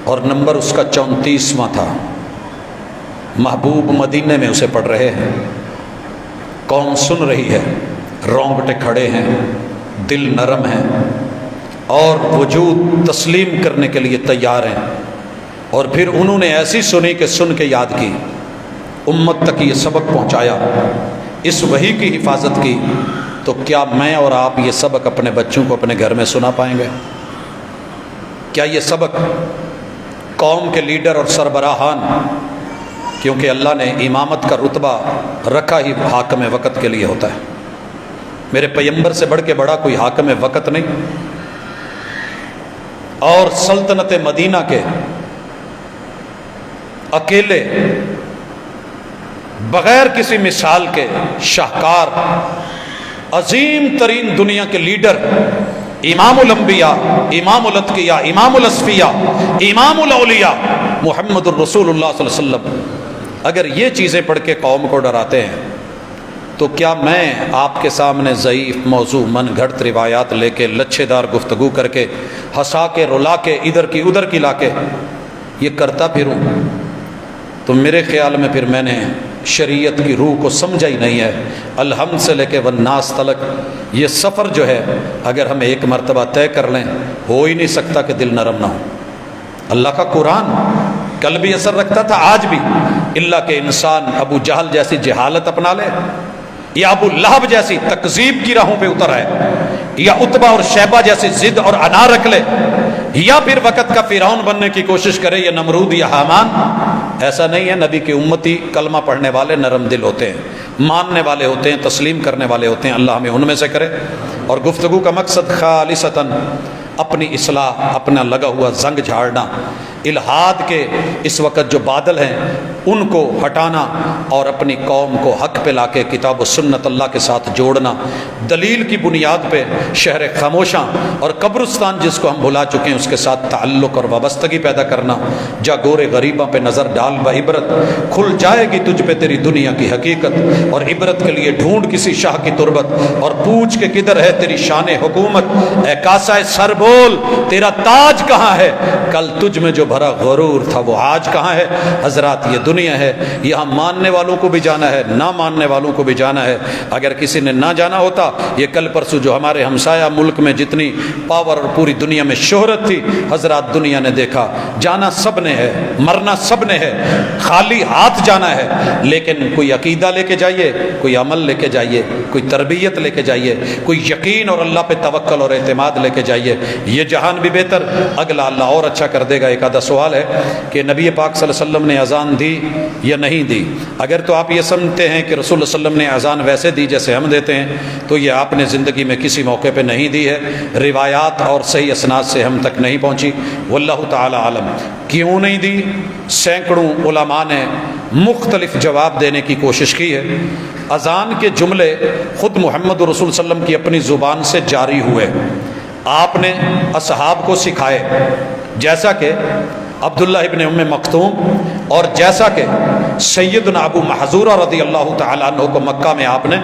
اور نمبر اس کا 34واں تھا، محبوب مدینے میں اسے پڑھ رہے ہیں، قوم سن رہی ہے، رونگٹے کھڑے ہیں، دل نرم ہیں، اور وجود تسلیم کرنے کے لیے تیار ہیں۔ اور پھر انہوں نے ایسی سنی کہ سن کے یاد کی، امت تک یہ سبق پہنچایا، اس وحی کی حفاظت کی۔ تو کیا میں اور آپ یہ سبق اپنے بچوں کو اپنے گھر میں سنا پائیں گے؟ کیا یہ سبق قوم کے لیڈر اور سربراہان، کیونکہ اللہ نے امامت کا رتبہ رکھا ہی حاکم وقت کے لیے ہوتا ہے، میرے پیغمبر سے بڑھ کے بڑا کوئی حاکم وقت نہیں، اور سلطنت مدینہ کے اکیلے بغیر کسی مثال کے شاہکار، عظیم ترین دنیا کے لیڈر، امام الانبیاء، امام الاتقیاء، امام الاصفیاء، امام الاولیاء، محمد الرسول اللہ صلی اللہ علیہ وسلم اگر یہ چیزیں پڑھ کے قوم کو ڈراتے ہیں، تو کیا میں آپ کے سامنے ضعیف موضوع من گھڑت روایات لے کے لچھے دار گفتگو کر کے ہنسا کے رلا کے ادھر کی ادھر کی لا کے یہ کرتا پھروں؟ تو میرے خیال میں پھر میں نے شریعت کی روح کو سمجھا ہی نہیں ہے۔ الحمد سے لے کے والناس تلک یہ سفر جو ہے، اگر ہم ایک مرتبہ طے کر لیں، ہو ہی نہیں سکتا کہ دل نرم نہ ہو۔ اللہ کا قرآن کل بھی اثر رکھتا تھا، آج بھی، اللہ کہ انسان ابو جہل جیسی جہالت اپنا لے، یا ابو لہب جیسی تکذیب کی راہوں پہ اتر آئے، یا عتبہ اور شیبہ جیسی ضد اور انا رکھ لے، یا پھر وقت کا فرعون بننے کی کوشش کرے، یا نمرود یا حامان۔ ایسا نہیں ہے، نبی کی امتی کلمہ پڑھنے والے نرم دل ہوتے ہیں، ماننے والے ہوتے ہیں، تسلیم کرنے والے ہوتے ہیں، اللہ ہمیں ان میں سے کرے۔ اور گفتگو کا مقصد خالصتاً اپنی اصلاح، اپنا لگا ہوا زنگ جھاڑنا، الحاد کے اس وقت جو بادل ہیں ان کو ہٹانا، اور اپنی قوم کو حق پہ لا کے کتاب و سنت اللہ کے ساتھ جوڑنا، دلیل کی بنیاد پہ شہر خاموشاں اور قبرستان جس کو ہم بھلا چکے ہیں اس کے ساتھ تعلق اور وابستگی پیدا کرنا۔ جا گورے غریباں پہ نظر ڈال بعبرت، کھل جائے گی تجھ پہ تیری دنیا کی حقیقت، اور عبرت کے لیے ڈھونڈ کسی شاہ کی تربت، اور پوچھ کے کدھر ہے تیری شان حکومت، اے کاسہ سر بول تیرا تاج کہاں ہے، کل تجھ میں جو بھرا غرور تھا وہ آج کہاں ہے۔ حضرات یہ دنیا ہے، یہاں ماننے والوں کو بھی جانا ہے، نہ ماننے والوں کو بھی جانا ہے۔ اگر کسی نے نہ جانا ہوتا، یہ کل پرسوں جو ہمارے ہمسایہ ملک میں جتنی پاور اور پوری دنیا میں شہرت تھی، حضرات دنیا نے دیکھا، جانا سب نے ہے، مرنا سب نے ہے، خالی ہاتھ جانا ہے، لیکن کوئی عقیدہ لے کے جائیے، کوئی عمل لے کے جائیے، کوئی تربیت لے کے جائیے، کوئی یقین اور اللہ پہ توکل اور اعتماد لے کے جائیے۔ یہ جہان بھی بہتر، اگلا اللہ اور اچھا کر دے گا۔ ایک آدھا سوال ہے کہ نبی پاک صلی اللہ علیہ وسلم نے اذان دی یا نہیں دی؟ اگر تو آپ یہ سمجھتے ہیں کہ رسول اللہ صلی اللہ علیہ وسلم نے اذان ویسے دی جیسے ہم دیتے ہیں تو یہ آپ نے زندگی میں کسی موقع پہ نہیں دی ہے، روایات اور صحیح اسناد سے ہم تک نہیں پہنچی، واللہ تعالی عالم۔ کیوں نہیں دی؟ سینکڑوں علماء نے مختلف جواب دینے کی کوشش کی ہے۔ اذان کے جملے خود محمد رسول صلی اللہ علیہ وسلم کی اپنی زبان سے جاری ہوئے، آپ نے اصحاب کو سکھائے، جیسا کہ عبداللہ ابن ام مکتوم اور جیسا کہ سیدنا ابو محذورہ رضی اللہ تعالیٰ عنہ کو مکہ میں آپ نے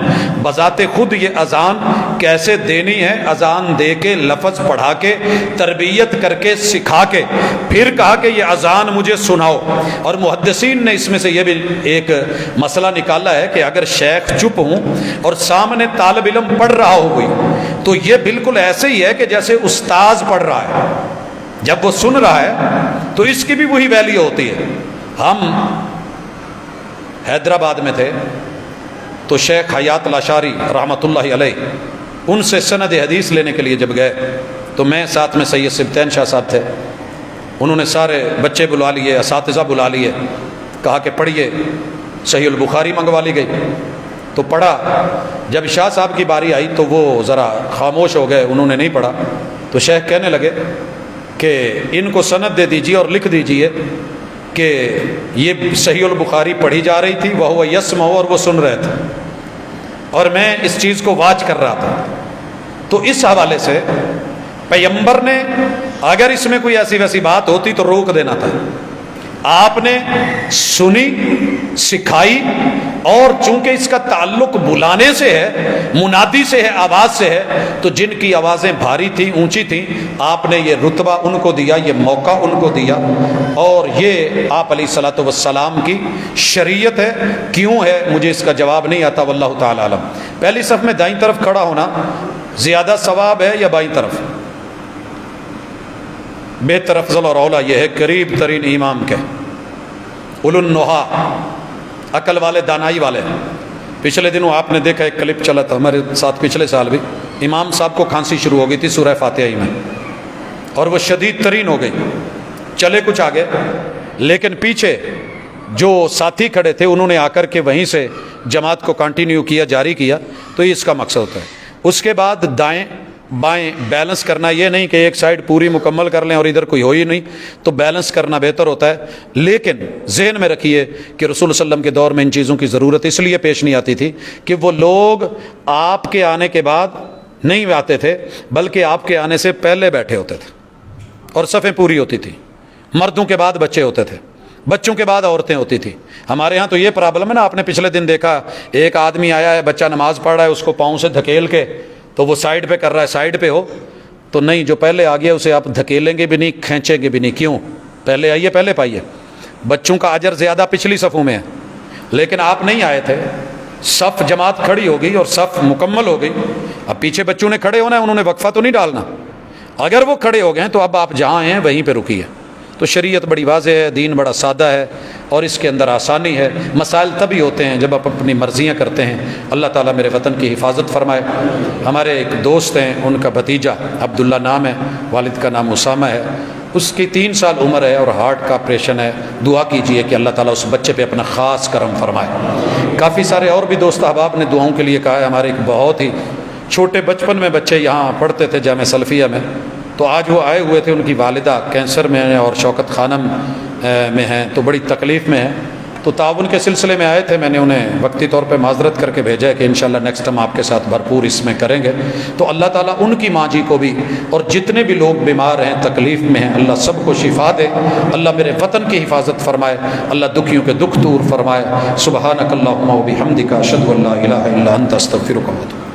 بذات خود یہ اذان کیسے دینی ہے، اذان دے کے لفظ پڑھا کے تربیت کر کے سکھا کے پھر کہا کہ یہ اذان مجھے سناؤ۔ اور محدثین نے اس میں سے یہ بھی ایک مسئلہ نکالا ہے کہ اگر شیخ چپ ہوں اور سامنے طالب علم پڑھ رہا ہو کوئی تو یہ بالکل ایسے ہی ہے کہ جیسے استاذ پڑھ رہا ہے، جب وہ سن رہا ہے تو اس کی بھی وہی ویلیو ہوتی ہے۔ ہم حیدرآباد میں تھے تو شیخ حیات الاشعری رحمۃ اللہ علیہ ان سے سند حدیث لینے کے لیے جب گئے تو میں ساتھ میں سید سبطین شاہ صاحب تھے، انہوں نے سارے بچے بلا لیے، اساتذہ بلا لیے، کہا کہ پڑھیے، صحیح البخاری منگوا لی گئی تو پڑھا۔ جب شاہ صاحب کی باری آئی تو وہ ذرا خاموش ہو گئے، انہوں نے نہیں پڑھا، تو شیخ کہنے لگے کہ ان کو سند دے دیجیے اور لکھ دیجیے کہ یہ صحیح البخاری پڑھی جا رہی تھی، وہ یسمع، اور وہ سن رہے تھے اور میں اس چیز کو واچ کر رہا تھا۔ تو اس حوالے سے پیغمبر نے اگر اس میں کوئی ایسی ویسی بات ہوتی تو روک دینا تھا، آپ نے سنی، سکھائی، اور چونکہ اس کا تعلق بلانے سے ہے، منادی سے ہے، آواز سے ہے، تو جن کی آوازیں بھاری تھیں، اونچی تھیں، آپ نے یہ رتبہ ان کو دیا، یہ موقع ان کو دیا، اور یہ آپ علیہ الصلوۃ والسلام کی شریعت ہے۔ کیوں ہے مجھے اس کا جواب نہیں آتا، واللہ تعالی عالم۔ پہلی صف میں دائیں طرف کھڑا ہونا زیادہ ثواب ہے یا بائیں طرف؟ بہتر افضل اور اولا یہ ہے قریب ترین امام کے، اولو النہا، عقل والے، دانائی والے۔ پچھلے دنوں آپ نے دیکھا ایک کلپ چلا تھا ہمارے ساتھ، پچھلے سال بھی امام صاحب کو کھانسی شروع ہو گئی تھی سورہ فاتحہ ہی میں، اور وہ شدید ترین ہو گئی، چلے کچھ آگے، لیکن پیچھے جو ساتھی کھڑے تھے انہوں نے آ کر کے وہیں سے جماعت کو کنٹینیو کیا، جاری کیا۔ تو یہ اس کا مقصد ہوتا ہے۔ اس کے بعد دائیں بائیں بیلنس کرنا، یہ نہیں کہ ایک سائیڈ پوری مکمل کر لیں اور ادھر کوئی ہو ہی نہیں، تو بیلنس کرنا بہتر ہوتا ہے۔ لیکن ذہن میں رکھیے کہ رسول اللہ علیہ وسلم کے دور میں ان چیزوں کی ضرورت اس لیے پیش نہیں آتی تھی کہ وہ لوگ آپ کے آنے کے بعد نہیں آتے تھے، بلکہ آپ کے آنے سے پہلے بیٹھے ہوتے تھے اور صفیں پوری ہوتی تھی۔ مردوں کے بعد بچے ہوتے تھے، بچوں کے بعد عورتیں ہوتی تھیں۔ ہمارے ہاں تو یہ پرابلم ہے نا، آپ نے پچھلے دن دیکھا ایک آدمی آیا ہے، بچہ نماز پڑھ رہا ہے، اس کو پاؤں سے دھکیل کے تو وہ سائیڈ پہ کر رہا ہے، سائیڈ پہ ہو تو نہیں، جو پہلے آ گیا اسے آپ دھکیلیں گے بھی نہیں، کھینچیں گے بھی نہیں۔ کیوں؟ پہلے آئیے، پہلے پائیے۔ بچوں کا اجر زیادہ پچھلی صفوں میں ہے، لیکن آپ نہیں آئے تھے، صف جماعت کھڑی ہو گئی اور صف مکمل ہو گئی، اب پیچھے بچوں نے کھڑے ہونا ہے، انہوں نے وقفہ تو نہیں ڈالنا۔ اگر وہ کھڑے ہو گئے ہیں تو اب آپ جہاں ہیں وہیں پہ رکیے۔ تو شریعت بڑی واضح ہے، دین بڑا سادہ ہے، اور اس کے اندر آسانی ہے۔ مسائل تبھی ہوتے ہیں جب آپ اپنی مرضیاں کرتے ہیں۔ اللہ تعالیٰ میرے وطن کی حفاظت فرمائے۔ ہمارے ایک دوست ہیں، ان کا بھتیجا عبداللہ نام ہے، والد کا نام اسامہ ہے، اس کی 3 سال عمر ہے اور ہارٹ کا آپریشن ہے۔ دعا کیجئے کہ اللہ تعالیٰ اس بچے پہ اپنا خاص کرم فرمائے۔ کافی سارے اور بھی دوست احباب نے دعاؤں کے لیے کہا ہے۔ ہمارے ایک بہت ہی چھوٹے بچپن میں بچے یہاں پڑھتے تھے جامعہ سلفیہ میں، تو آج وہ آئے ہوئے تھے، ان کی والدہ کینسر میں ہیں اور شوکت خانم میں ہیں، تو بڑی تکلیف میں ہیں، تو تعاون کے سلسلے میں آئے تھے۔ میں نے انہیں وقتی طور پہ معذرت کر کے بھیجا ہے کہ انشاءاللہ نیکسٹ ٹائم آپ کے ساتھ بھرپور اس میں کریں گے۔ تو اللہ تعالیٰ ان کی ماں جی کو بھی اور جتنے بھی لوگ بیمار ہیں، تکلیف میں ہیں، اللہ سب کو شفا دے۔ اللہ میرے وطن کی حفاظت فرمائے، اللہ دکھیوں کے دکھ دور فرمائے۔ سبحانک اللہم و بحمدک، اشہد ان لا الہ الا انت، استغفرک و اتوب۔